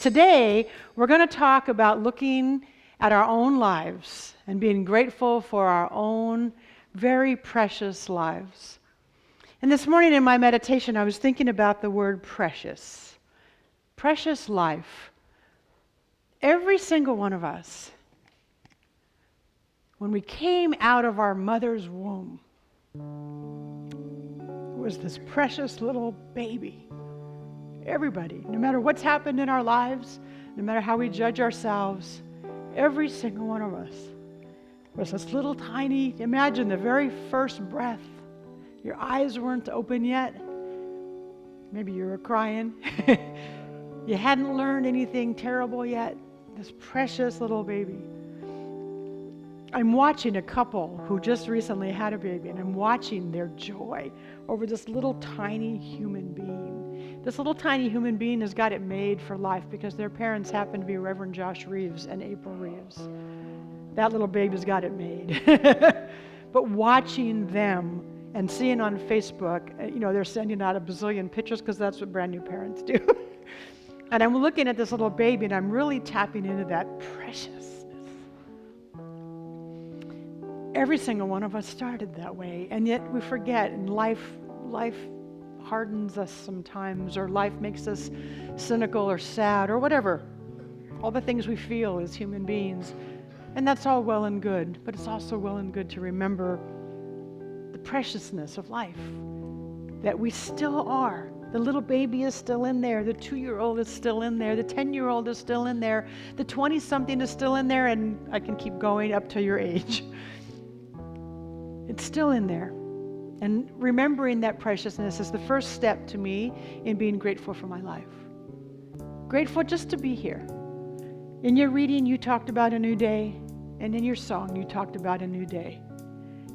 today, we're going to talk about looking at our own lives and being grateful for our own very precious lives. And this morning in my meditation, I was thinking about the word precious. Precious life. Every single one of us, when we came out of our mother's womb, was this precious little baby. Everybody, no matter what's happened in our lives, no matter how we judge ourselves, every single one of us was this little tiny, imagine the very first breath. Your eyes weren't open yet. Maybe you were crying. You hadn't learned anything terrible yet. This precious little baby. I'm watching a couple who just recently had a baby, and I'm watching their joy over this little tiny human being. This little tiny human being has got it made for life because their parents happen to be Reverend Josh Reeves and April Reeves. That little baby's got it made. But watching them and seeing on Facebook, they're sending out a bazillion pictures because that's what brand new parents do. And I'm looking at this little baby and I'm really tapping into that preciousness. Every single one of us started that way, and yet we forget, and life hardens us sometimes, or life makes us cynical or sad or whatever. All the things we feel as human beings. And that's all well and good, but it's also well and good to remember the preciousness of life, that we still are. The little baby is still in there, the 2-year-old is still in there, the 10-year-old is still in there, the 20-something is still in there, and I can keep going up to your age. It's still in there. And remembering that preciousness is the first step to me in being grateful for my life. Grateful just to be here. In your reading, you talked about a new day, and in your song, you talked about a new day.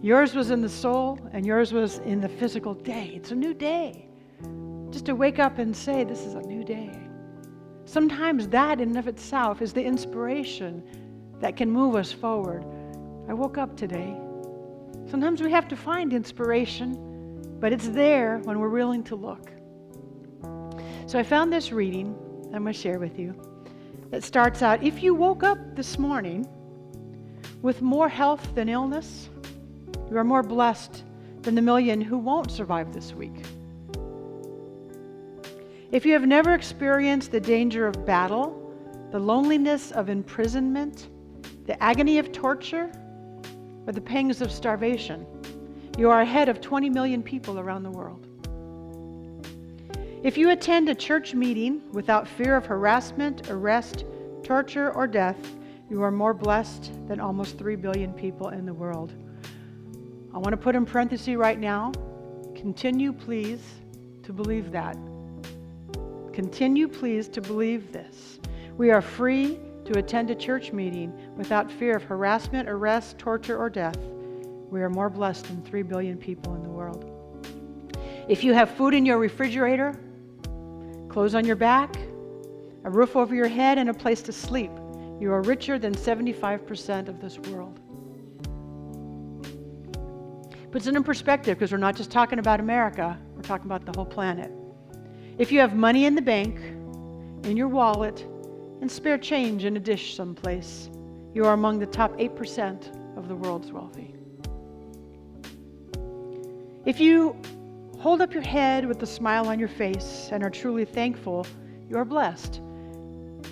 Yours was in the soul, and yours was in the physical day. It's a new day. Just to wake up and say, this is a new day. Sometimes that in and of itself is the inspiration that can move us forward. I woke up today. Sometimes we have to find inspiration, but it's there when we're willing to look. So I found this reading I'm going to share with you that starts out, if you woke up this morning with more health than illness, you are more blessed than the million who won't survive this week. If you have never experienced the danger of battle, the loneliness of imprisonment, the agony of torture, or the pangs of starvation, you are ahead of 20 million people around the world. If you attend a church meeting without fear of harassment, arrest, torture, or death, you are more blessed than almost 3 billion people in the world. I want to put in parentheses right now, continue please to believe that. Continue please to believe this. We are free to attend a church meeting without fear of harassment, arrest, torture, or death. We are more blessed than 3 billion people in the world. If you have food in your refrigerator, clothes on your back, a roof over your head, and a place to sleep, you are richer than 75% of this world. Puts it in perspective because we're not just talking about America, we're talking about the whole planet. If you have money in the bank, in your wallet, and spare change in a dish someplace, you are among the top 8% of the world's wealthy. If you hold up your head with a smile on your face and are truly thankful, you are blessed.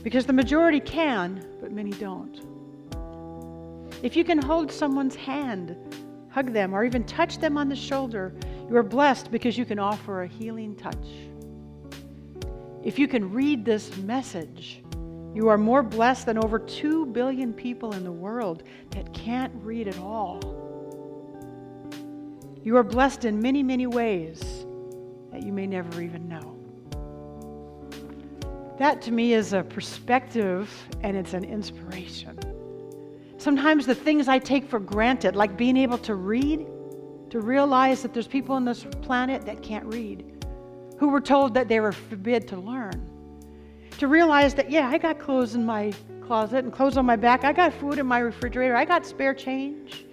Because the majority can, but many don't. If you can hold someone's hand, hug them, or even touch them on the shoulder, you are blessed because you can offer a healing touch. If you can read this message, you are more blessed than over 2 billion people in the world that can't read at all. You are blessed in many, many ways that you may never even know. That to me is a perspective and it's an inspiration. Sometimes the things I take for granted, like being able to read, to realize that there's people on this planet that can't read, who were told that they were forbid to learn. To realize that, yeah, I got clothes in my closet and clothes on my back. I got food in my refrigerator. I got spare change.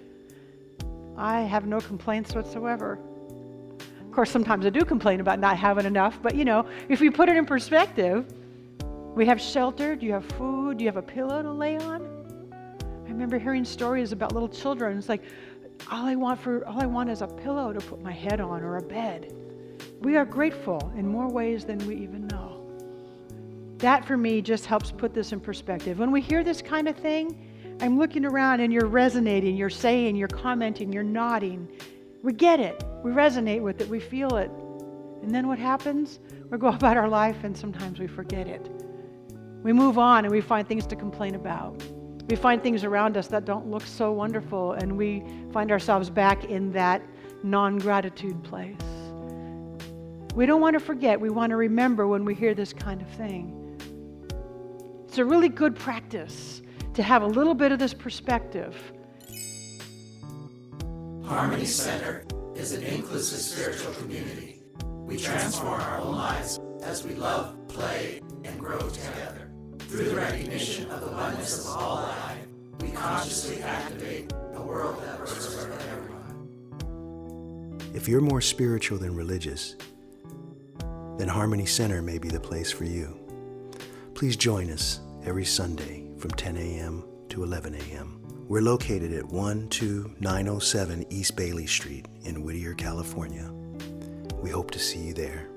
I have no complaints whatsoever. Of course, sometimes I do complain about not having enough, but if you put it in perspective, We have shelter. Do you have food? Do you have a pillow to lay on? I remember hearing stories about little children. It's like, all I want is a pillow to put my head on, or a bed. We are grateful in more ways than we even know. That for me just helps put this in perspective. When we hear this kind of thing, I'm looking around and you're resonating, you're saying, you're commenting, you're nodding. We get it. We resonate with it. We feel it. And then what happens? We go about our life and sometimes we forget it. We move on and we find things to complain about. We find things around us that don't look so wonderful, and we find ourselves back in that non-gratitude place. We don't want to forget. We want to remember when we hear this kind of thing. It's a really good practice to have a little bit of this perspective. Harmony Center is an inclusive spiritual community. We transform our own lives as we love, play, and grow together. Through the recognition of the oneness of all life, we consciously activate a world that works for everyone. If you're more spiritual than religious, then Harmony Center may be the place for you. Please join us every Sunday from 10 a.m. to 11 a.m. We're located at 12907 East Bailey Street in Whittier, California. We hope to see you there.